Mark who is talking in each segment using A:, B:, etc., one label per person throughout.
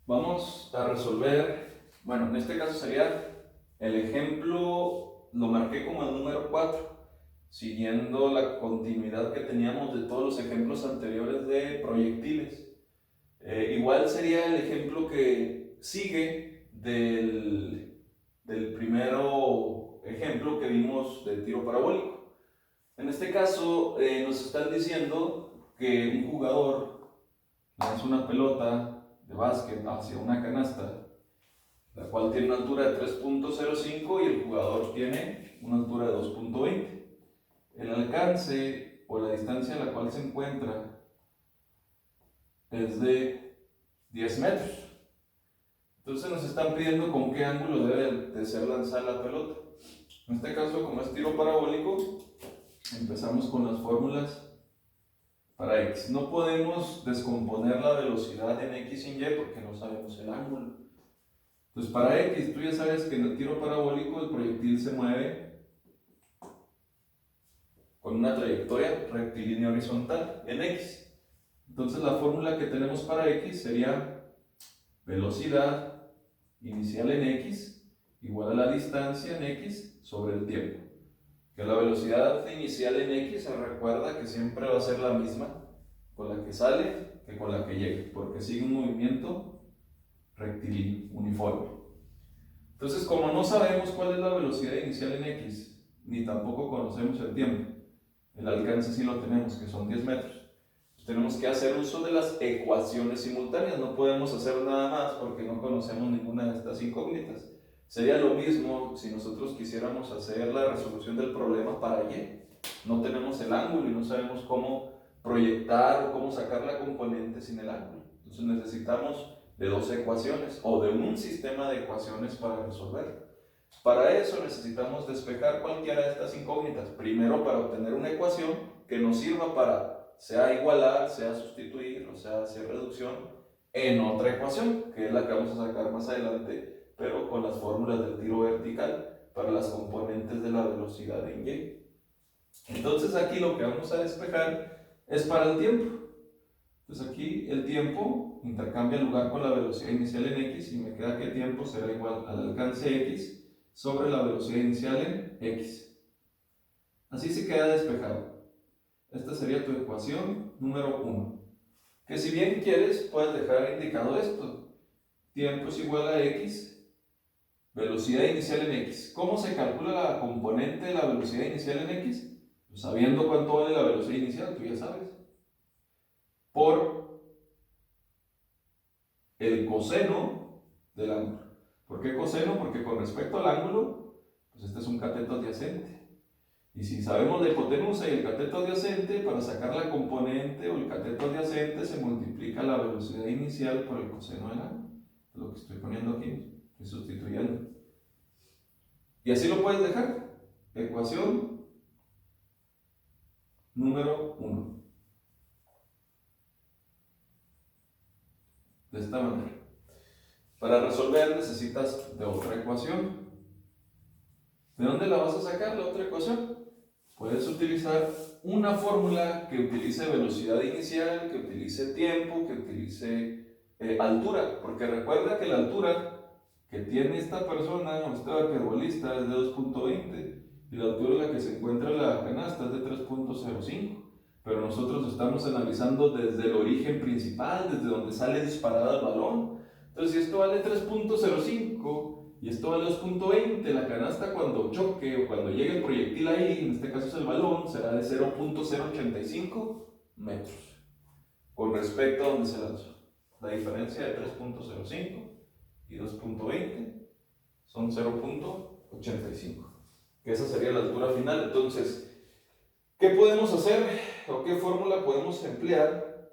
A: Vamos a resolver, bueno, en este caso sería el ejemplo, lo marqué como el número 4, siguiendo la continuidad que teníamos de todos los ejemplos anteriores de proyectiles. Igual sería el ejemplo que sigue del primero ejemplo que vimos de tiro parabólico. En este caso nos están diciendo que un jugador lanza una pelota de básquet hacia una canasta, la cual tiene una altura de 3.05 y el jugador tiene una altura de 2.20. El alcance o la distancia a la cual se encuentra es de 10 metros. Entonces nos están pidiendo con qué ángulo debe de ser lanzada la pelota. En este caso, como es tiro parabólico, empezamos con las fórmulas para x. No podemos descomponer la velocidad en x sin y porque no sabemos el ángulo. Entonces para x, tú ya sabes que en el tiro parabólico el proyectil se mueve con una trayectoria rectilínea horizontal en x. Entonces la fórmula que tenemos para x sería velocidad inicial en x igual a la distancia en x sobre el tiempo. Que la velocidad inicial en x se recuerda que siempre va a ser la misma con la que sale que con la que llega, porque sigue un movimiento rectilíneo, uniforme. Entonces, como no sabemos cuál es la velocidad inicial en x, ni tampoco conocemos el tiempo, el alcance sí lo tenemos, que son 10 metros. Pues tenemos que hacer uso de las ecuaciones simultáneas, no podemos hacer nada más porque no conocemos ninguna de estas incógnitas. Sería lo mismo si nosotros quisiéramos hacer la resolución del problema para y. No tenemos el ángulo y no sabemos cómo proyectar o cómo sacar la componente sin el ángulo. Entonces necesitamos de dos ecuaciones o de un sistema de ecuaciones para resolverlo. Para eso necesitamos despejar cualquiera de estas incógnitas. Primero, para obtener una ecuación que nos sirva para sea igualar, sea sustituir o sea hacer reducción en otra ecuación, que es la que vamos a sacar más adelante, pero con las fórmulas del tiro vertical para las componentes de la velocidad en y. Entonces aquí lo que vamos a despejar es para el tiempo. Entonces aquí el tiempo intercambia lugar con la velocidad inicial en x y me queda que el tiempo será igual al alcance x sobre la velocidad inicial en x. Así se queda despejado. Esta sería tu ecuación número 1. Que si bien quieres, puedes dejar indicado esto. Tiempo es igual a x, velocidad inicial en x. ¿Cómo se calcula la componente de la velocidad inicial en x? Pues sabiendo cuánto vale la velocidad inicial, tú ya sabes. Por el coseno del ángulo. ¿Por qué coseno? Porque con respecto al ángulo, pues este es un cateto adyacente. Y si sabemos la hipotenusa y el cateto adyacente, para sacar la componente o el cateto adyacente se multiplica la velocidad inicial por el coseno del ángulo. Es lo que estoy poniendo aquí, estoy sustituyendo. Y así lo puedes dejar. Ecuación número 1. De esta manera. Para resolver necesitas de otra ecuación. ¿De dónde la vas a sacar la otra ecuación? Puedes utilizar una fórmula que utilice velocidad inicial, que utilice tiempo, que utilice altura, porque recuerda que la altura que tiene esta persona o este basquetbolista es de 2.20 y la altura en la que se encuentra la canasta es de 3.05, pero nosotros estamos analizando desde el origen principal, desde donde sale disparado el balón. Entonces, si esto vale 3.05 y esto vale 2.20, la canasta cuando choque o cuando llegue el proyectil ahí, en este caso es el balón, será de 0.085 metros con respecto a donde se lanzó. La diferencia de 3.05 y 2.20 son 0.85, que esa sería la altura final. Entonces, ¿qué podemos hacer o qué fórmula podemos emplear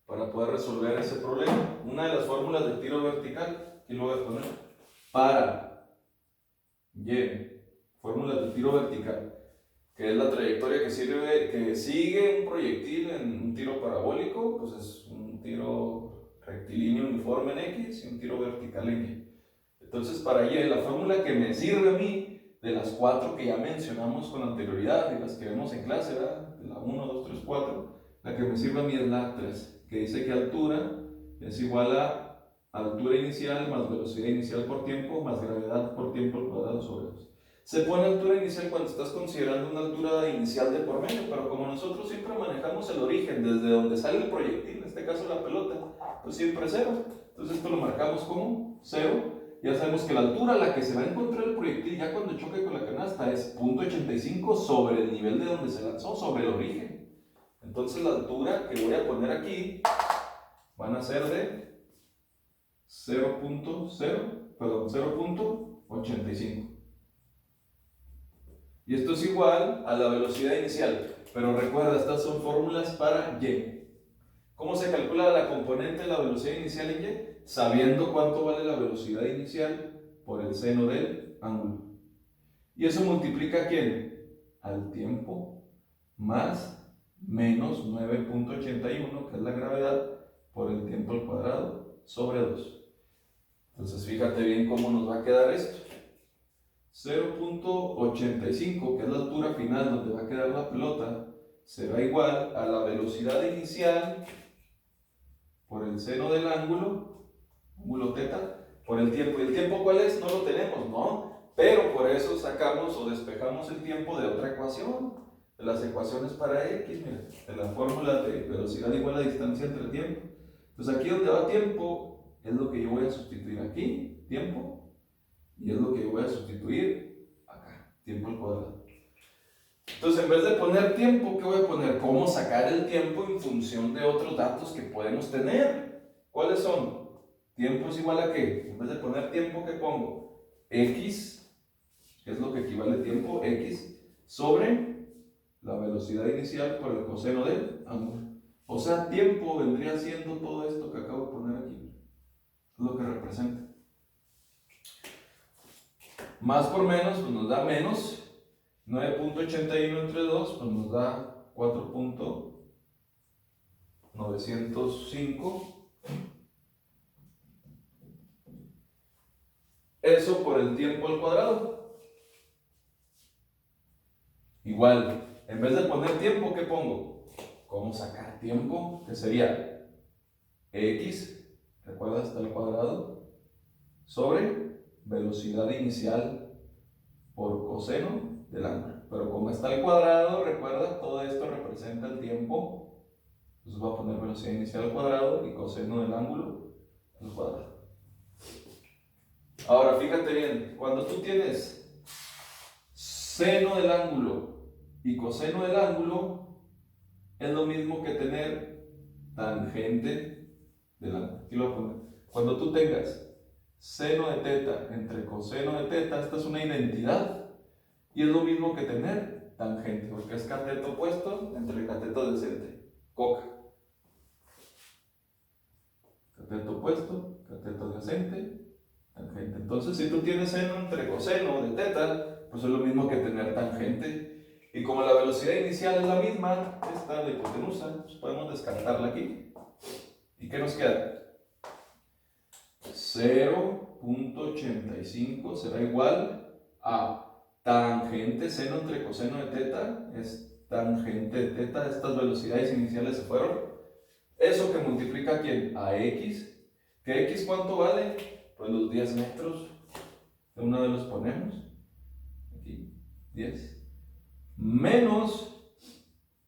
A: para poder resolver ese problema? Una de las fórmulas del tiro vertical, aquí lo voy a poner. Para y, fórmula del tiro vertical, que es la trayectoria que sigue un proyectil en un tiro parabólico, pues es un tiro rectilíneo uniforme en x y un tiro vertical en y. Entonces para y, la fórmula que me sirve a mí, de las 4 que ya mencionamos con anterioridad, de las que vemos en clase, ¿verdad? De la 1, 2, 3, 4, la que me sirve a mí es la 3, que dice que altura es igual a altura inicial más velocidad inicial por tiempo más gravedad por tiempo al cuadrado sobre 2. Se pone altura inicial cuando estás considerando una altura inicial de por medio, pero como nosotros siempre manejamos el origen desde donde sale el proyectil, en este caso la pelota, pues siempre es 0. Entonces esto lo marcamos como 0. Ya sabemos que la altura a la que se va a encontrar el proyectil ya cuando choque con la canasta es 0.85 sobre el nivel de donde se lanzó, sobre el origen. Entonces la altura que voy a poner aquí van a ser de 0.85. Y esto es igual a la velocidad inicial. Pero recuerda, estas son fórmulas para Y. ¿Cómo se calcula la componente de la velocidad inicial en Y? Sabiendo cuánto vale la velocidad inicial por el seno del ángulo. ¿Y eso multiplica a quién? Al tiempo más menos 9.81, que es la gravedad, por el tiempo al cuadrado sobre 2. Entonces fíjate bien cómo nos va a quedar esto. 0.85, que es la altura final donde va a quedar la pelota, será igual a la velocidad inicial por el seno del ángulo θ, por el tiempo. ¿Y el tiempo cuál es? No lo tenemos, ¿no? Pero por eso sacamos o despejamos el tiempo de otra ecuación, de las ecuaciones para X, mira, de la fórmula de velocidad igual a distancia entre tiempo. Entonces aquí donde va tiempo es lo que yo voy a sustituir aquí, tiempo, y es lo que yo voy a sustituir acá, tiempo al cuadrado. Entonces, en vez de poner tiempo, ¿qué voy a poner? ¿Cómo sacar el tiempo en función de otros datos que podemos tener? ¿Cuáles son? ¿Tiempo es igual a qué? En vez de poner tiempo, ¿qué pongo? X, que es lo que equivale a tiempo, X, sobre la velocidad inicial por el coseno del ángulo. O sea, tiempo vendría siendo todo esto que acabo de poner aquí. Es lo que representa. Más por menos, pues nos da menos. 9.81 entre 2, pues nos da 4.905. Eso por el tiempo al cuadrado. Igual, en vez de poner tiempo, ¿qué pongo? ¿Cómo sacar tiempo? Que sería X, ¿recuerdas? Está al cuadrado, sobre velocidad inicial por coseno del ángulo. Pero como está al cuadrado, recuerda, todo esto representa el tiempo. Entonces voy a poner velocidad inicial al cuadrado y coseno del ángulo al cuadrado. Ahora fíjate bien, cuando tú tienes seno del ángulo y coseno del ángulo, es lo mismo que tener tangente del ángulo. Aquí lo voy a poner. Cuando tú tengas seno de teta entre coseno de teta, esta es una identidad. Y es lo mismo que tener tangente, porque es cateto opuesto entre cateto adyacente. Coca. Cateto opuesto, cateto adyacente, tangente. Entonces, si tú tienes seno entre coseno de teta, pues es lo mismo que tener tangente. Y como la velocidad inicial es la misma, esta de hipotenusa, pues podemos descartarla aquí. ¿Y qué nos queda? 0.85 será igual a tangente seno entre coseno de teta, es tangente de teta, estas velocidades iniciales se fueron. Eso que multiplica a ¿quién? A X. ¿Que X cuánto vale? Pues los 10 metros. De una vez los ponemos. Aquí, 10. Menos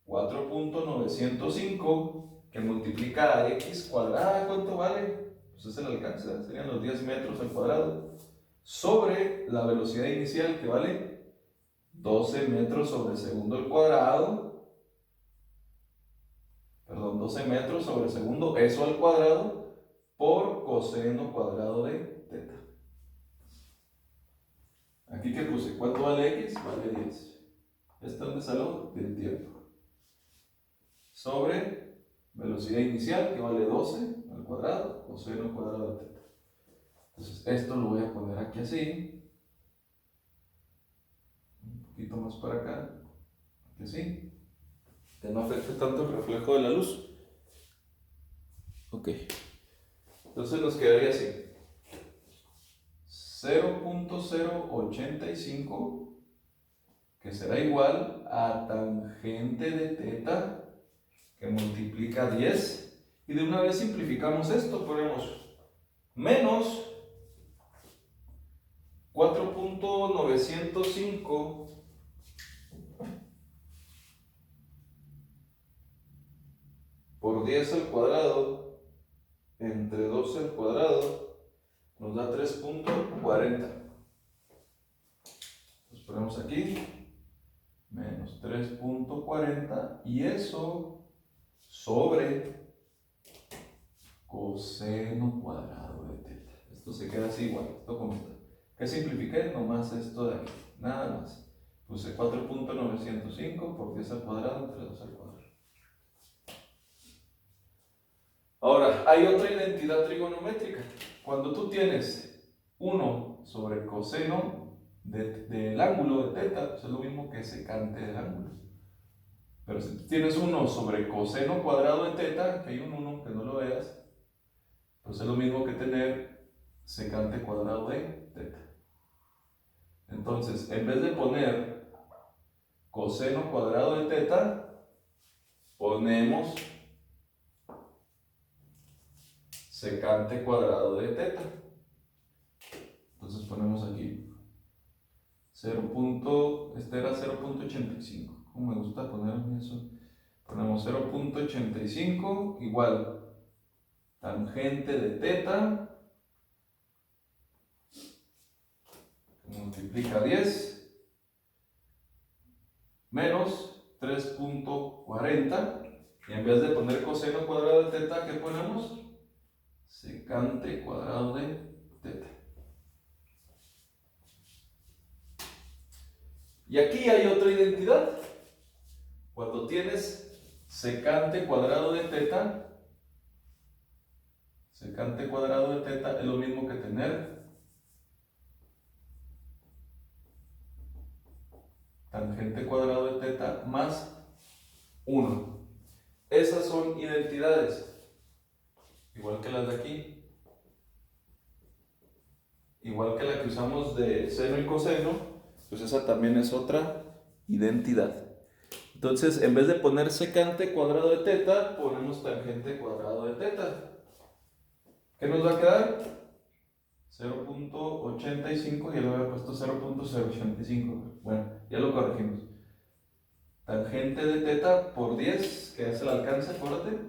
A: 4.905 que multiplica a X cuadrada, ¿cuánto vale? Pues es el alcance, serían los 10 metros al cuadrado. Sobre la velocidad inicial que vale 12 metros sobre segundo al cuadrado, perdón, 12 metros sobre segundo, eso al cuadrado, por coseno cuadrado de teta. Aquí que puse, ¿cuánto vale X? Vale 10. ¿Esta dónde salió? Del tiempo. Sobre velocidad inicial que vale 12 al cuadrado, coseno cuadrado de teta. Entonces esto lo voy a poner aquí así. Un poquito más para acá, que sí, que no afecte tanto el reflejo de la luz. Ok, entonces nos quedaría así: 0.085, que será igual a tangente de teta, que multiplica 10, y de una vez simplificamos esto, ponemos menos 4.905 por 10 al cuadrado entre 12 al cuadrado nos da 3.40. Entonces ponemos aquí menos 3.40 y eso sobre coseno cuadrado de teta. Esto se queda así igual, esto como está. ¿Qué simplifiqué? Nomás esto de aquí, nada más. Puse 4.905 por 10 al cuadrado entre 2 al cuadrado. Ahora, hay otra identidad trigonométrica. Cuando tú tienes 1 sobre coseno del ángulo de teta, pues es lo mismo que secante del ángulo. Pero si tienes 1 sobre coseno cuadrado de teta, que hay un 1 que no lo veas, pues es lo mismo que tener secante cuadrado de teta. Entonces, en vez de poner coseno cuadrado de teta, ponemos secante cuadrado de teta. Entonces ponemos aquí 0. Este era 0.85. Como me gusta poner eso. Ponemos 0.85 igual tangente de teta multiplica 10 menos 3.40 y en vez de poner coseno cuadrado de teta, ¿qué ponemos? Secante cuadrado de teta. Y aquí hay otra identidad. Cuando tienes secante cuadrado de teta, secante cuadrado de teta es lo mismo que tener tangente cuadrado de teta más 1. Esas son identidades, igual que las de aquí, igual que la que usamos de seno y coseno, pues esa también es otra identidad. Entonces, en vez de poner secante cuadrado de teta, ponemos tangente cuadrado de teta. ¿Qué nos va a quedar? 0.85, ya lo había puesto 0.085. Bueno, ya lo corregimos. Tangente de teta por 10, que es el alcance, acuérdate.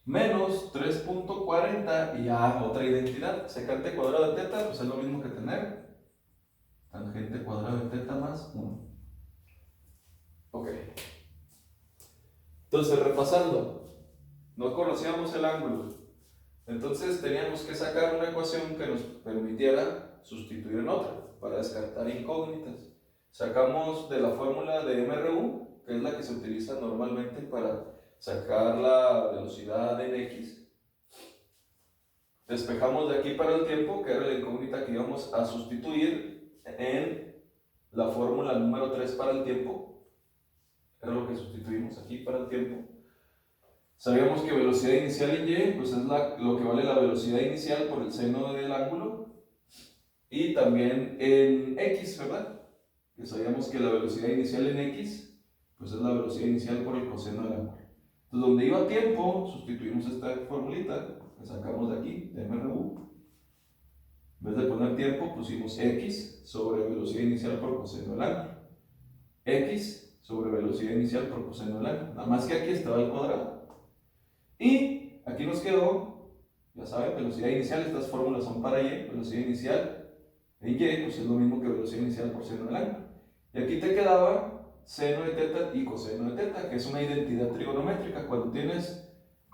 A: Menos 3.40 y ya otra identidad. Secante cuadrado de teta, pues es lo mismo que tener tangente cuadrado de teta más 1. Ok. Entonces, repasando, no conocíamos el ángulo. Entonces teníamos que sacar una ecuación que nos permitiera sustituir en otra para descartar incógnitas. Sacamos de la fórmula de MRU, que es la que se utiliza normalmente para sacar la velocidad en X. Despejamos de aquí para el tiempo, que era la incógnita que íbamos a sustituir en la fórmula número 3 para el tiempo. Era lo que sustituimos aquí para el tiempo. Sabíamos que velocidad inicial en Y pues es lo que vale la velocidad inicial por el seno del ángulo. Y también en X, ¿verdad? Que sabíamos que la velocidad inicial en X pues es la velocidad inicial por el coseno del ángulo. Entonces, donde iba tiempo, sustituimos esta formulita que sacamos de aquí, de MRU. En vez de poner tiempo, pusimos X sobre velocidad inicial por coseno del ángulo. X sobre velocidad inicial por coseno del ángulo. Nada más que aquí estaba el cuadrado. Y aquí nos quedó, ya saben, velocidad inicial, estas fórmulas son para Y, velocidad inicial en Y, pues es lo mismo que velocidad inicial por seno del ángulo. Y aquí te quedaba seno de teta y coseno de teta, que es una identidad trigonométrica. Cuando tienes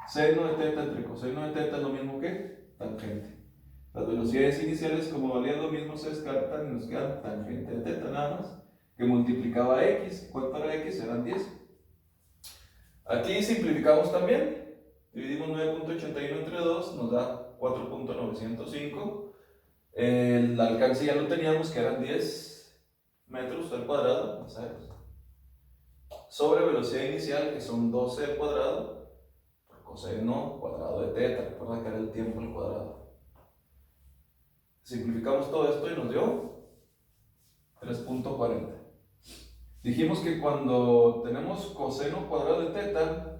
A: seno de teta entre coseno de teta es lo mismo que tangente. Las velocidades iniciales, como valían lo mismo, se descartan y nos queda tangente de teta nada más, que multiplicaba X. ¿Cuánto era X? Eran 10. Aquí simplificamos también. Dividimos 9.81 entre 2, nos da 4.905. El alcance ya lo teníamos, que eran 10 metros al cuadrado, ¿sabes? Sobre velocidad inicial, que son 12 al cuadrado, por coseno cuadrado de teta. Recuerda que era el tiempo al cuadrado. Simplificamos todo esto y nos dio 3.40. Dijimos que cuando tenemos coseno cuadrado de teta,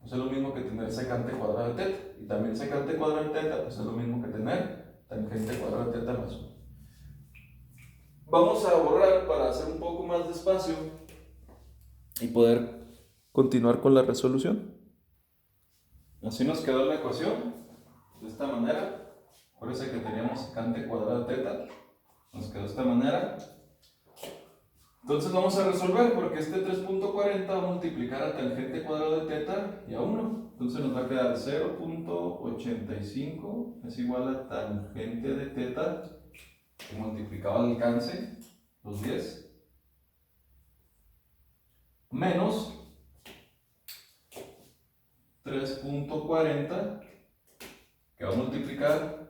A: pues es lo mismo que tener secante cuadrada de teta. Y también secante cuadrada de teta, pues es lo mismo que tener tangente cuadrada de teta más 1. Vamos a borrar para hacer un poco más de espacio y poder continuar con la resolución. Así nos quedó la ecuación, de esta manera. Acuérdense que teníamos secante cuadrada de teta, nos quedó de esta manera. Entonces vamos a resolver porque este 3.40 va a multiplicar a tangente cuadrada de teta y a 1. Entonces nos va a quedar 0.85 es igual a tangente de teta multiplicado al alcance, los 10, menos 3.40 que va a multiplicar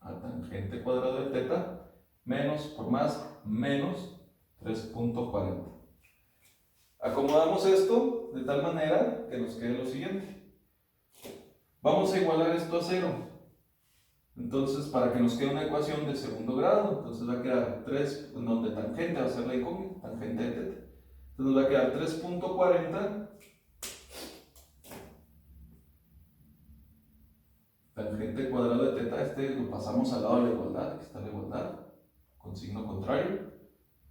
A: a tangente cuadrada de teta menos por más menos 3.40. Acomodamos esto de tal manera que nos quede lo siguiente. Vamos a igualar esto a 0. Entonces, para que nos quede una ecuación de segundo grado, entonces va a quedar 3, donde tangente va a ser la incógnita, tangente de teta. Entonces nos va a quedar 3.40 tangente cuadrado de teta. Este lo pasamos al lado de la igualdad, aquí está la igualdad, con signo contrario.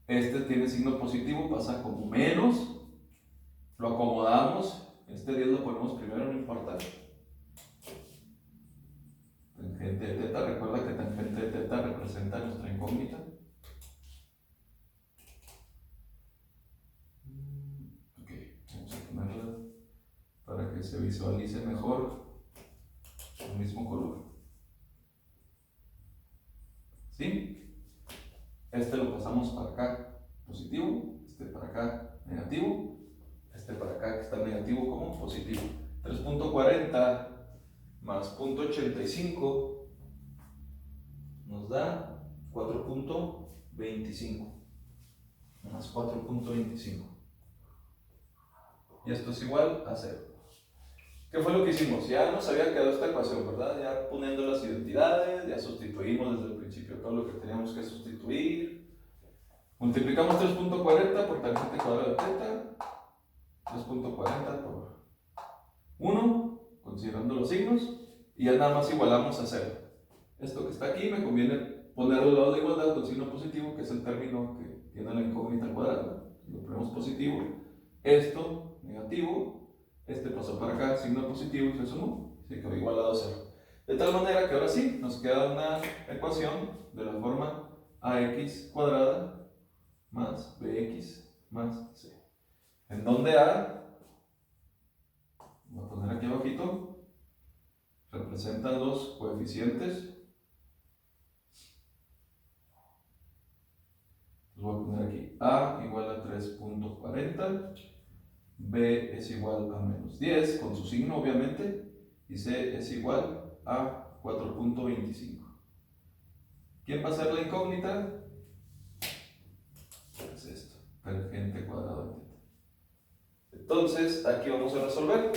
A: Este tiene signo positivo, pasa como menos, lo acomodamos, este 10 lo ponemos primero, no importa. Tangente de teta, recuerda que tangente de teta representa nuestra incógnita. Ok, vamos a ponerla para que se visualice mejor el mismo color. ¿Sí? Este lo pasamos para acá positivo, este para acá negativo, este para acá que está negativo como positivo. 3.40 más 0.85 nos da 4.25 más 4.25 y esto es igual a 0. ¿Qué fue lo que hicimos? Ya nos había quedado esta ecuación, ¿verdad? Ya poniendo las identidades, ya sustituimos desde el principio todo lo que teníamos que sustituir. Multiplicamos 3.40 por tangente cuadrada de teta, 3.40 por 1, considerando los signos, y ya nada más igualamos a 0. Esto que está aquí me conviene ponerlo al lado de igualdad con signo positivo, que es el término que tiene la incógnita al cuadrado. Lo ponemos positivo, esto negativo, este pasó para acá, signo positivo y se sumó, se quedó igualado a 0. De tal manera que ahora sí, nos queda una ecuación de la forma ax cuadrada más bx más c. En donde a, voy a poner aquí abajito, representan los coeficientes. Voy a poner aquí a igual a 3.40, b es igual a menos 10 con su signo obviamente, y c es igual a 4.25. ¿Quién va a ser la incógnita? Es esto, tangente cuadrada de teta. Entonces aquí vamos a resolver.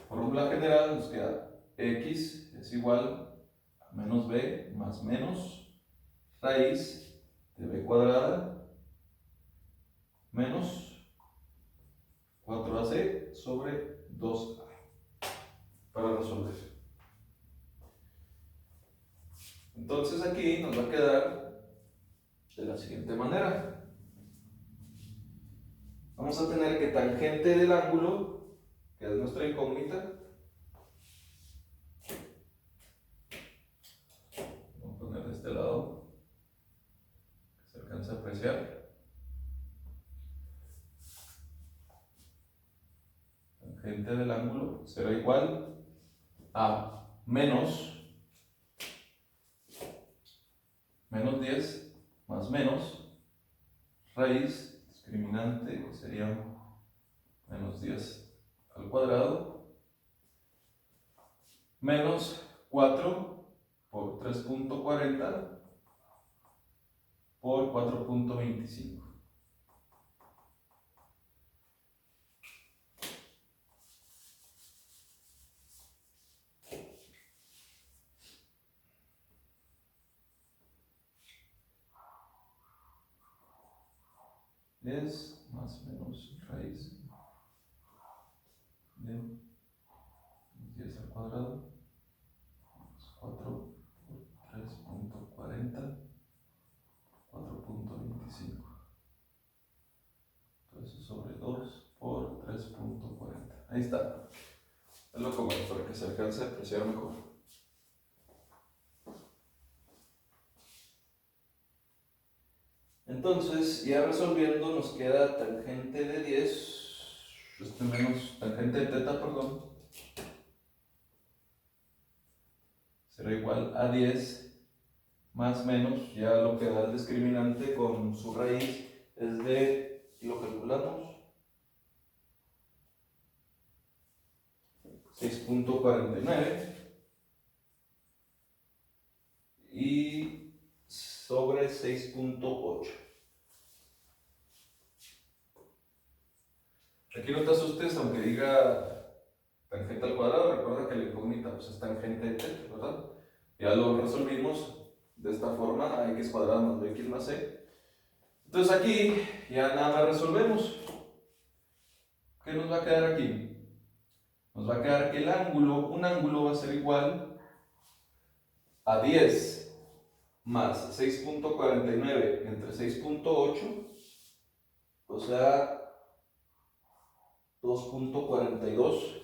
A: Fórmula general nos queda x es igual a menos b más menos raíz de b cuadrada menos 4ac sobre 2a para resolver. Entonces aquí nos va a quedar de la siguiente manera. Vamos a tener que tangente del ángulo, que es nuestra incógnita, vamos a poner de este lado, que se alcance a apreciar. Tangente del ángulo será igual a menos 10 más menos raíz discriminante, que sería menos 10 al cuadrado, menos 4 por 3.40 por 4.25. Es más menos raíz de 10 al cuadrado, 4 por 3.40, 4.25. Entonces sobre 2 por 3.40. Ahí está. Es lo común para que se alcance a apreciar mejor. Entonces, ya resolviendo, nos queda tangente de 10, menos tangente de teta, perdón, será igual a 10 más menos, ya lo que da el discriminante con su raíz es de, lo calculamos, 6.49 y sobre 6.8. Aquí no te asustes, aunque diga tangente al cuadrado, recuerda que la incógnita pues, es tangente de teta, ¿verdad? Ya lo resolvimos de esta forma, a x cuadrado más bx más c. Entonces aquí ya nada más resolvemos. ¿Qué nos va a quedar aquí? Nos va a quedar que el ángulo, un ángulo va a ser igual a 10 más 6.49 entre 6.8, o sea, 2.42.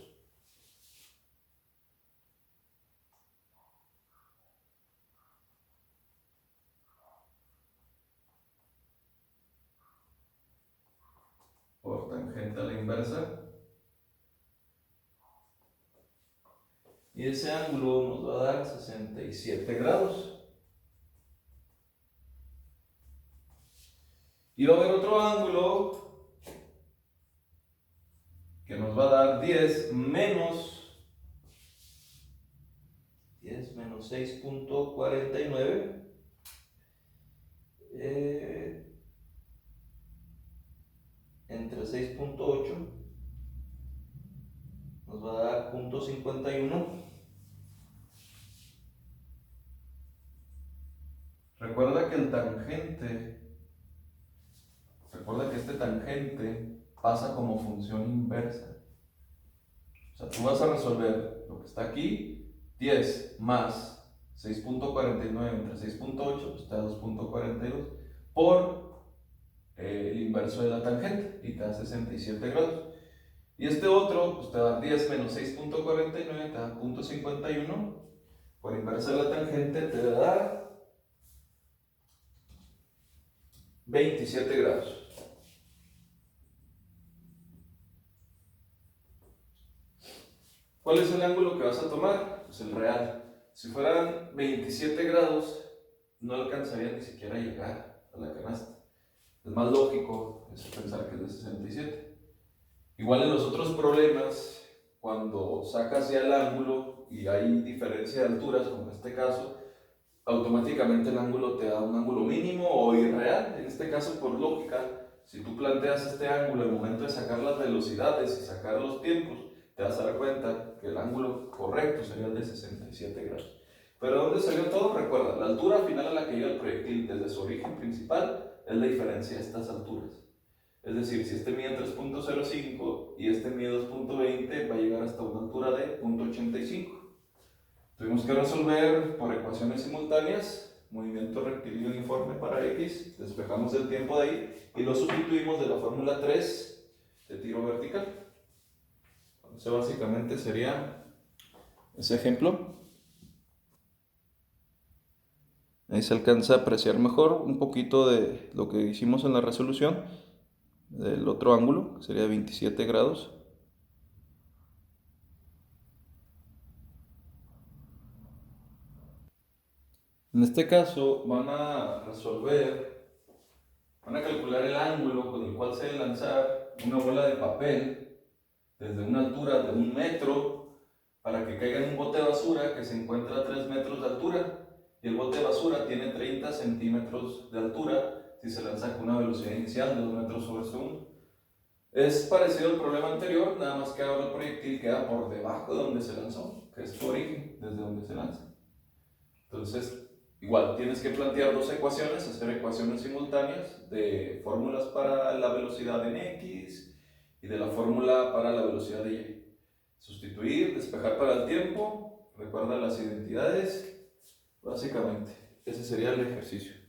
A: Por tangente a la inversa. Y ese ángulo nos va a dar 67 grados. Y va a haber otro ángulo que nos va a dar 10 menos 6.49 entre 6.8 nos va a dar 0.51. Recuerda que este tangente pasa como función inversa. O sea, tú vas a resolver lo que está aquí, 10 más 6.49 entre 6.8, pues te da 2.42, por el inverso de la tangente, y te da 67 grados. Y este otro, pues te da 10 menos 6.49, te da 0.51, por inverso de la tangente te da 27 grados. ¿Cuál es el ángulo que vas a tomar? Pues el real. Si fueran 27 grados, no alcanzaría ni siquiera a llegar a la canasta. Es más lógico pensar que es de 67. Igual en los otros problemas, cuando sacas ya el ángulo y hay diferencia de alturas, como en este caso, automáticamente el ángulo te da un ángulo mínimo o irreal. En este caso, por lógica, si tú planteas este ángulo al momento de sacar las velocidades y sacar los tiempos, te vas a dar cuenta que el ángulo correcto sería el de 67 grados. Pero ¿dónde salió todo? Recuerda, la altura final a la que llega el proyectil desde su origen principal es la diferencia de estas alturas. Es decir, si este mide 3.05 y este mide 2.20, va a llegar hasta una altura de 0.85. Tuvimos que resolver por ecuaciones simultáneas, movimiento rectilíneo uniforme para x, despejamos el tiempo de ahí y lo sustituimos de la fórmula 3 de tiro vertical. Entonces básicamente sería ese ejemplo. Ahí se alcanza a apreciar mejor un poquito de lo que hicimos en la resolución del otro ángulo, que sería 27 grados. En este caso van a calcular el ángulo con el cual se debe lanzar una bola de papel desde una altura de 1 metro para que caiga en un bote de basura que se encuentra a 3 metros de altura. Y el bote de basura tiene 30 centímetros de altura si se lanza con una velocidad inicial de 2 metros sobre segundo. Es parecido al problema anterior, nada más que ahora el proyectil queda por debajo de donde se lanzó, que es su origen, desde donde se lanza. Entonces, igual, tienes que plantear dos ecuaciones, hacer ecuaciones simultáneas de fórmulas para la velocidad en x y de la fórmula para la velocidad de y. Sustituir, despejar para el tiempo, recuerda las identidades, básicamente. Ese sería el ejercicio.